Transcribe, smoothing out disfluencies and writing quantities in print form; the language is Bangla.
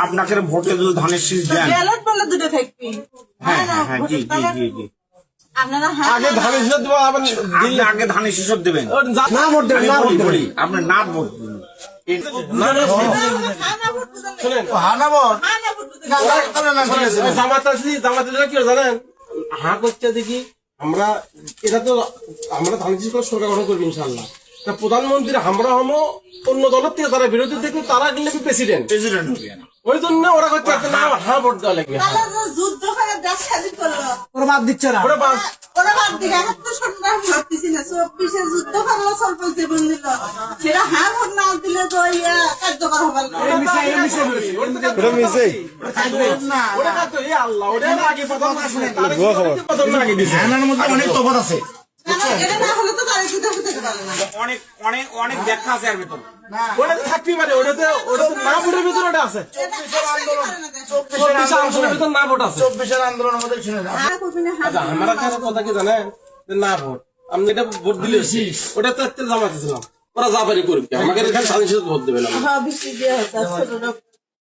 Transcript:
আপনাকে ভোটে যদি ধানের শীষ দেন, ব্যালট বলে দুটো থাকবি। হ্যাঁ হ্যাঁ হ্যাঁ, জি জি জি জি, আপনারা হ্যাঁ আগে ধানের শীষ দেবো, আবার আপনি আগে ধানের শীষ দেবেন। না ভোট দেবেন, না ভোট দেবেন। আপনি না ভোট দিন। জামাত আসলি, জামাতেরা কি জানেন, হাঁ করছে দেখি আমরা, এটা তো আমরা ধানের শীষ করে সরকার গঠন করবি ইনশাল্লাহ। তা প্রধানমন্ত্রী আমরা হমো অন্য দলের থেকে, তারা বিরোধী থেকে, তারা কিন্তু প্রেসিডেন্ট। প্রেসিডেন্ট হবে না। ওই জন্য ওরা করছে না হাঁ ভোট দেওয়া লাগবে। যুদ্ধ করে দেশ স্বাধীন করলো, ওরা বাদ দিচ্ছে না, ওরা বাদ ওরা বাদ দিকে এখন তো সন্ধ্যা ভাবতেছি না 24-এ যুদ্ধ করলো, স্বল্প জীবন দিল, সেটা হ্যাঁ ভোট না দিলে তো ইয়ে কার্যকর হবে না। অনেক তফাৎ আছে, এটা না হলে তো তারা যুদ্ধ হতে পারে না। অনেক অনেক অনেক ব্যাখ্যা আছে এর ভিতর। ওটা থাকবি মানে, ওটাতে না ভোটের ভিতরে ওটা আছে, 24 আন্দোলনের ভিতরে না ভোট আছে। 24-এর আন্দোলনের মধ্যে শুনে যান। হ্যাঁ করবি না, হ্যাঁ আচ্ছা, আমার একটা কথা কি জানেন, যে না ভোট আপনি এটা ভোট দিলে ওটা তো একটা জামাতে ছিলাম, ওরা যা পারি করবি, আমাকে এখানে স্বাধীন ভোট দেবে না। হ্যাঁ, বৃষ্টি দিয়ে হচ্ছে ছোট